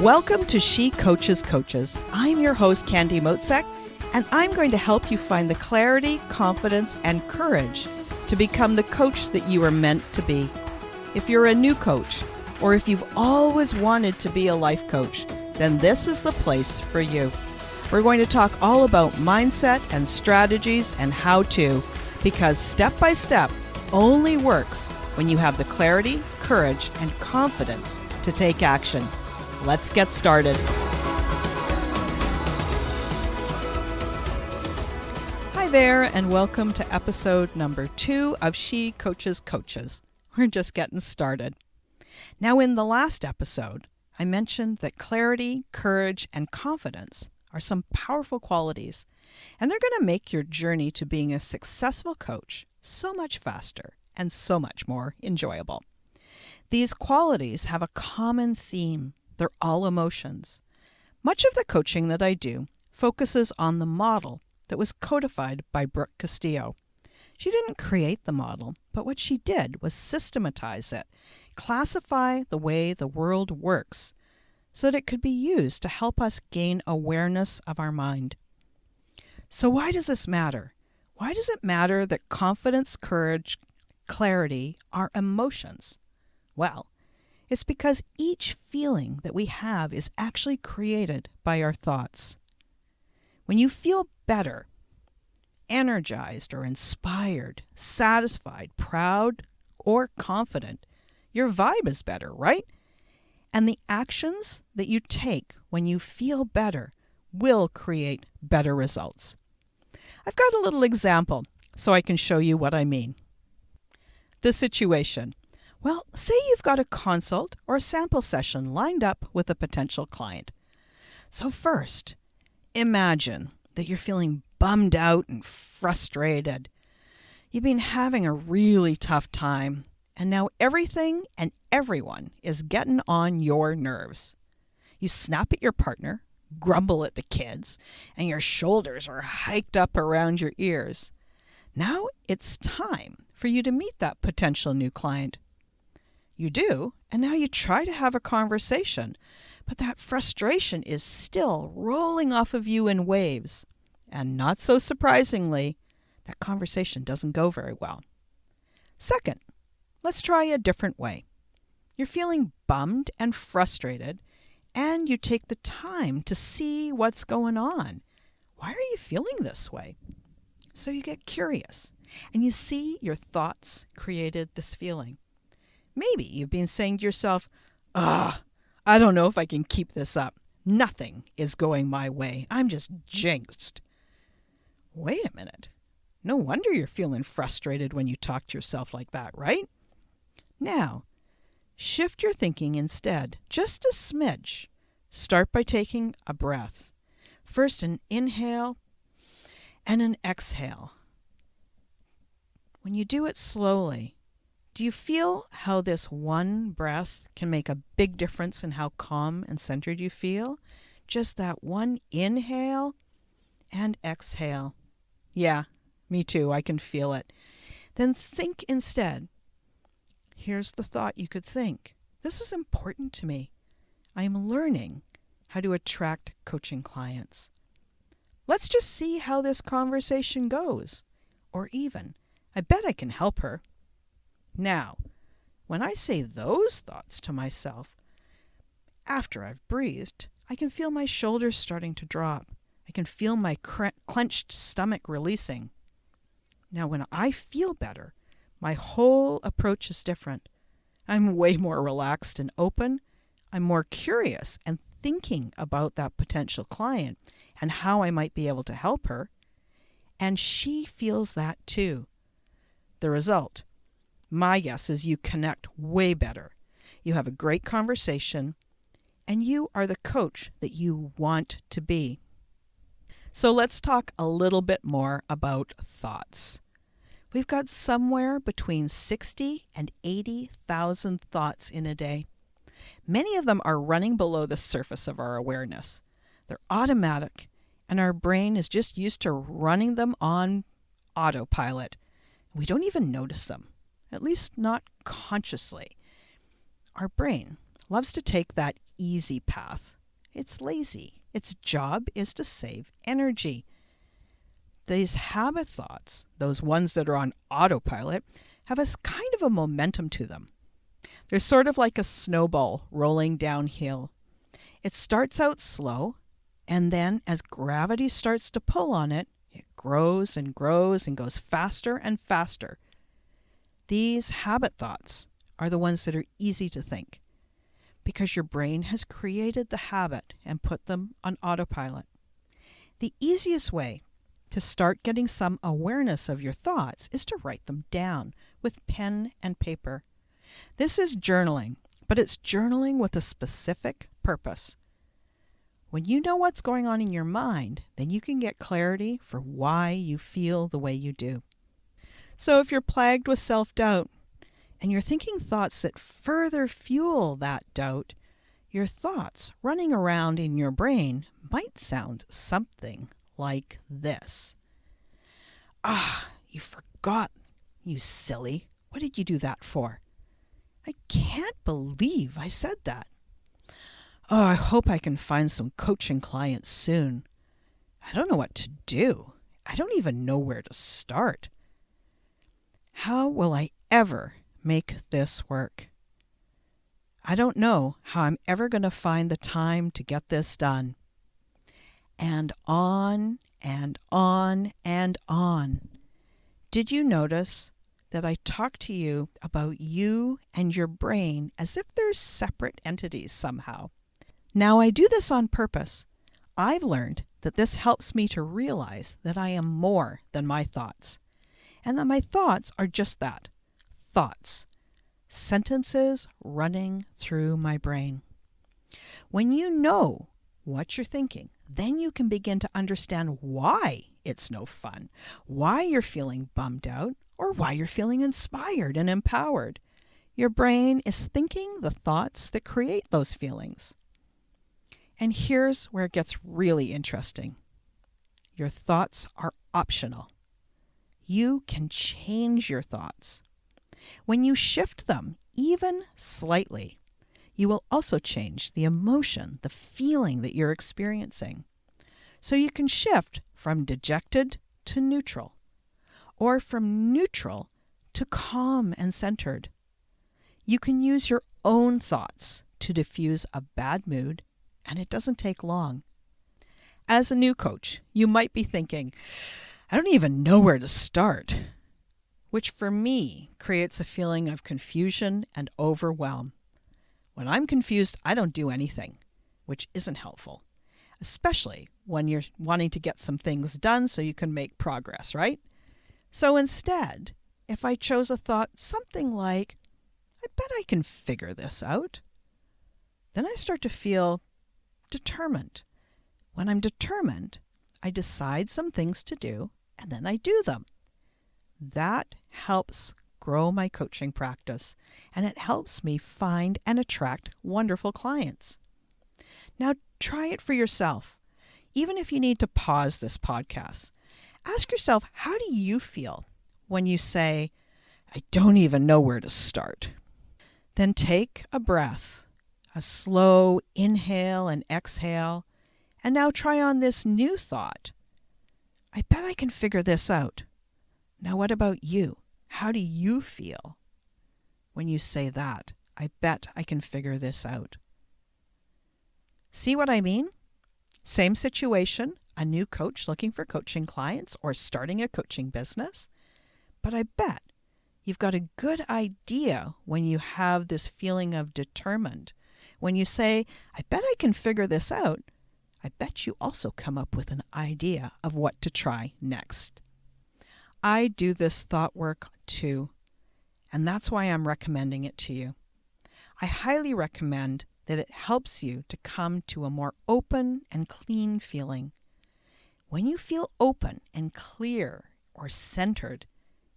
Welcome to She Coaches Coaches. I'm your host, Candy Motzek, and I'm going to help you find the clarity, confidence, and courage to become the coach that you are meant to be. If you're a new coach, or if you've always wanted to be a life coach, then this is the place for you. We're going to talk all about mindset and strategies and how to, because step by step only works when you have the clarity, courage, and confidence to take action. Let's get started. Hi there, and welcome to episode number 2 of She Coaches Coaches. We're just getting started. Now, in the last episode, I mentioned that clarity, courage, and confidence are some powerful qualities, and they're going to make your journey to being a successful coach so much faster and so much more enjoyable. These qualities have a common theme. They're all emotions. Much of the coaching that I do focuses on the model that was codified by Brooke Castillo. She didn't create the model, but what she did was systematize it, classify the way the world works, so that it could be used to help us gain awareness of our mind. So why does this matter? Why does it matter that confidence, courage, clarity are emotions? Well, it's because each feeling that we have is actually created by our thoughts. When you feel better, energized or inspired, satisfied, proud, or confident, your vibe is better, right? And the actions that you take when you feel better will create better results. I've got a little example so I can show you what I mean. This situation. Well, say you've got a consult or a sample session lined up with a potential client. So first, imagine that you're feeling bummed out and frustrated. You've been having a really tough time, and now everything and everyone is getting on your nerves. You snap at your partner, grumble at the kids, and your shoulders are hiked up around your ears. Now it's time for you to meet that potential new client. You do, and now you try to have a conversation, but that frustration is still rolling off of you in waves. And not so surprisingly, that conversation doesn't go very well. Second, let's try a different way. You're feeling bummed and frustrated, and you take the time to see what's going on. Why are you feeling this way? So you get curious, and you see your thoughts created this feeling. Maybe you've been saying to yourself, I don't know if I can keep this up. Nothing is going my way. I'm just jinxed. Wait a minute. No wonder you're feeling frustrated when you talk to yourself like that, right? Now, shift your thinking instead, just a smidge. Start by taking a breath. First an inhale and an exhale. When you do it slowly, do you feel how this one breath can make a big difference in how calm and centered you feel? Just that one inhale and exhale. Yeah, me too. I can feel it. Then think instead. Here's the thought you could think. This is important to me. I am learning how to attract coaching clients. Let's just see how this conversation goes. Or even, I bet I can help her. Now, when I say those thoughts to myself, after I've breathed, I can feel my shoulders starting to drop. I can feel my clenched stomach releasing. Now, when I feel better, my whole approach is different. I'm way more relaxed and open. I'm more curious and thinking about that potential client and how I might be able to help her. And she feels that too. The result, my guess is you connect way better. You have a great conversation, and you are the coach that you want to be. So let's talk a little bit more about thoughts. We've got somewhere between 60 and 80,000 thoughts in a day. Many of them are running below the surface of our awareness. They're automatic, and our brain is just used to running them on autopilot. We don't even notice them. At least not consciously. Our brain loves to take that easy path. It's lazy. Its job is to save energy. These habit thoughts, those ones that are on autopilot, have a kind of a momentum to them. They're sort of like a snowball rolling downhill. It starts out slow, and then as gravity starts to pull on it, it grows and grows and goes faster and faster. These habit thoughts are the ones that are easy to think because your brain has created the habit and put them on autopilot. The easiest way to start getting some awareness of your thoughts is to write them down with pen and paper. This is journaling, but it's journaling with a specific purpose. When you know what's going on in your mind, then you can get clarity for why you feel the way you do. So if you're plagued with self-doubt and you're thinking thoughts that further fuel that doubt, your thoughts running around in your brain might sound something like this. You forgot, you silly. What did you do that for? I can't believe I said that. I hope I can find some coaching clients soon. I don't know what to do. I don't even know where to start. How will I ever make this work? I don't know how I'm ever going to find the time to get this done. And on and on and on. Did you notice that I talked to you about you and your brain as if they're separate entities somehow? Now, I do this on purpose. I've learned that this helps me to realize that I am more than my thoughts, and that my thoughts are just that, thoughts, sentences running through my brain. When you know what you're thinking, then you can begin to understand why it's no fun, why you're feeling bummed out, or why you're feeling inspired and empowered. Your brain is thinking the thoughts that create those feelings. And here's where it gets really interesting. Your thoughts are optional. You can change your thoughts. When you shift them, even slightly, you will also change the emotion, the feeling that you're experiencing. So you can shift from dejected to neutral, or from neutral to calm and centered. You can use your own thoughts to diffuse a bad mood, and it doesn't take long. As a new coach, you might be thinking, I don't even know where to start, which for me creates a feeling of confusion and overwhelm. When I'm confused, I don't do anything, which isn't helpful, especially when you're wanting to get some things done so you can make progress, right? So instead, if I chose a thought something like, I bet I can figure this out, then I start to feel determined. When I'm determined, I decide some things to do, and then I do them. That helps grow my coaching practice, and it helps me find and attract wonderful clients. Now try it for yourself. Even if you need to pause this podcast, ask yourself, how do you feel when you say, I don't even know where to start? Then take a breath, a slow inhale and exhale, and now try on this new thought. I bet I can figure this out. Now what about you? How do you feel when you say that? I bet I can figure this out. See what I mean? Same situation, a new coach looking for coaching clients or starting a coaching business. But I bet you've got a good idea when you have this feeling of determined. When you say, I bet I can figure this out, I bet you also come up with an idea of what to try next. I do this thought work too, and that's why I'm recommending it to you. I highly recommend that it helps you to come to a more open and clean feeling. When you feel open and clear or centered,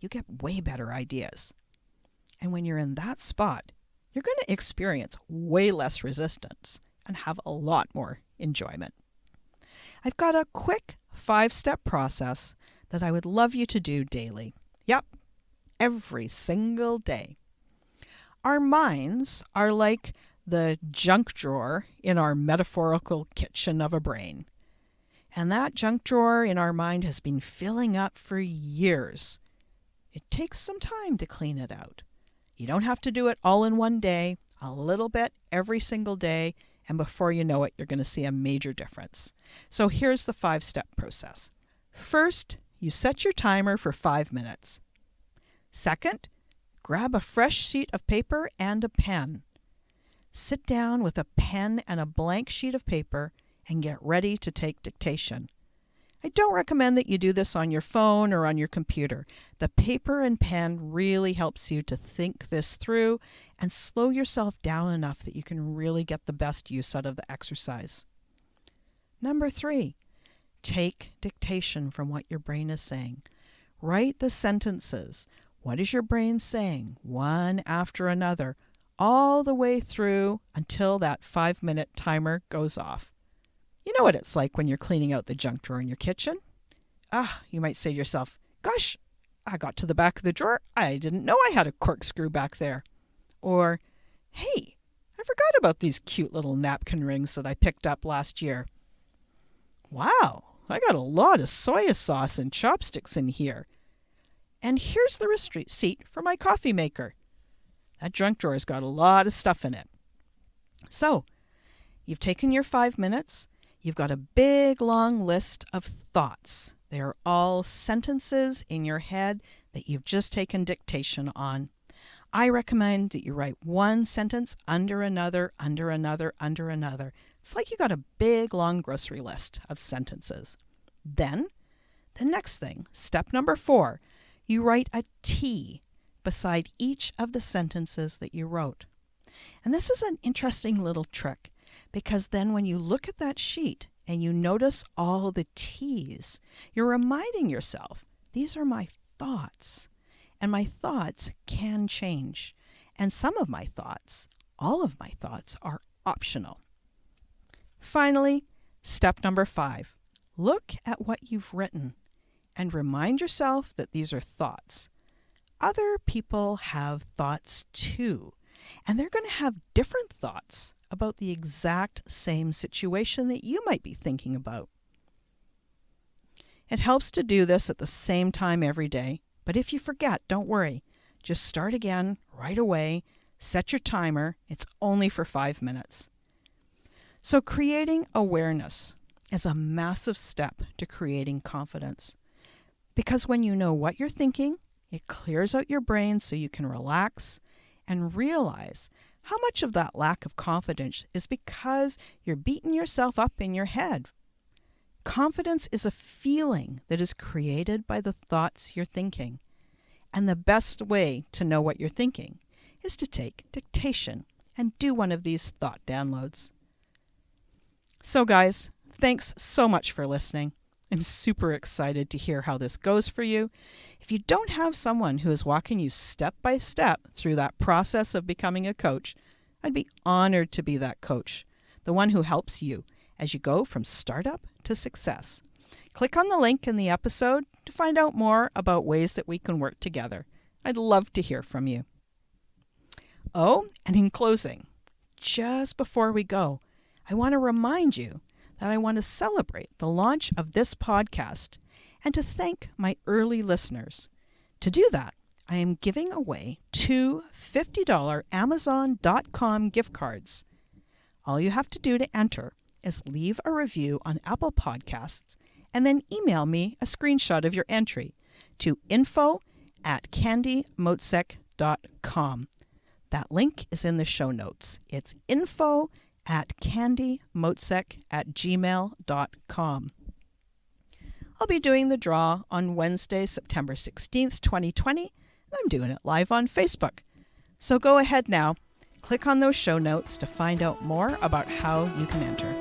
you get way better ideas. And when you're in that spot, you're going to experience way less resistance and have a lot more enjoyment. I've got a quick 5-step process that I would love you to do daily. Yep, every single day. Our minds are like the junk drawer in our metaphorical kitchen of a brain. And that junk drawer in our mind has been filling up for years. It takes some time to clean it out. You don't have to do it all in one day, a little bit every single day, and before you know it, you're going to see a major difference. So here's the 5-step process. First, you set your timer for 5 minutes. Second, grab a fresh sheet of paper and a pen. Sit down with a pen and a blank sheet of paper and get ready to take dictation. I don't recommend that you do this on your phone or on your computer. The paper and pen really helps you to think this through and slow yourself down enough that you can really get the best use out of the exercise. Number 3, take dictation from what your brain is saying. Write the sentences. What is your brain saying? One after another, all the way through until that 5-minute timer goes off. You know what it's like when you're cleaning out the junk drawer in your kitchen. You might say to yourself, gosh, I got to the back of the drawer. I didn't know I had a corkscrew back there. Or, hey, I forgot about these cute little napkin rings that I picked up last year. Wow, I got a lot of soy sauce and chopsticks in here. And here's the receipt for my coffee maker. That junk drawer's got a lot of stuff in it. So, you've taken your 5 minutes. You've got a big, long list of thoughts. They are all sentences in your head that you've just taken dictation on. I recommend that you write one sentence under another, under another, under another. It's like you got a big, long grocery list of sentences. Then, the next thing, step number 4, you write a T beside each of the sentences that you wrote. And this is an interesting little trick, because then when you look at that sheet and you notice all the T's, you're reminding yourself, these are my thoughts, and my thoughts can change. And some of my thoughts, all of my thoughts, are optional. Finally, step number 5, look at what you've written and remind yourself that these are thoughts. Other people have thoughts too, and they're going to have different thoughts about the exact same situation that you might be thinking about. It helps to do this at the same time every day, but if you forget, don't worry. Just start again right away, set your timer, it's only for 5 minutes. So creating awareness is a massive step to creating confidence, because when you know what you're thinking, it clears out your brain so you can relax and realize how much of that lack of confidence is because you're beating yourself up in your head. Confidence is a feeling that is created by the thoughts you're thinking. And the best way to know what you're thinking is to take dictation and do one of these thought downloads. So guys, thanks so much for listening. I'm super excited to hear how this goes for you. If you don't have someone who is walking you step by step through that process of becoming a coach, I'd be honored to be that coach, the one who helps you as you go from startup to success. Click on the link in the episode to find out more about ways that we can work together. I'd love to hear from you. Oh, and in closing, just before we go, I want to remind you that I want to celebrate the launch of this podcast and to thank my early listeners. To do that, I am giving away 2 $50 Amazon.com gift cards. All you have to do to enter is leave a review on Apple Podcasts and then email me a screenshot of your entry to info@candymotzek.com. That link is in the show notes. It's info@candymotzek@gmail.com. I'll be doing the draw on Wednesday, September 16th, 2020, and I'm doing it live on Facebook. So go ahead now, click on those show notes to find out more about how you can enter.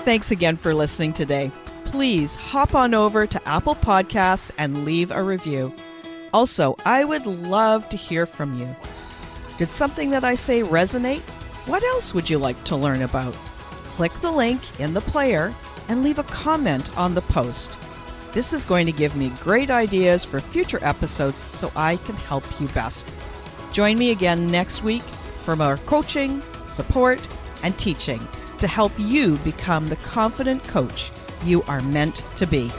Thanks again for listening today. Please hop on over to Apple Podcasts and leave a review. Also, I would love to hear from you. Did something that I say resonate? What else would you like to learn about? Click the link in the player and leave a comment on the post. This is going to give me great ideas for future episodes so I can help you best. Join me again next week for more coaching, support, and teaching to help you become the confident coach you are meant to be.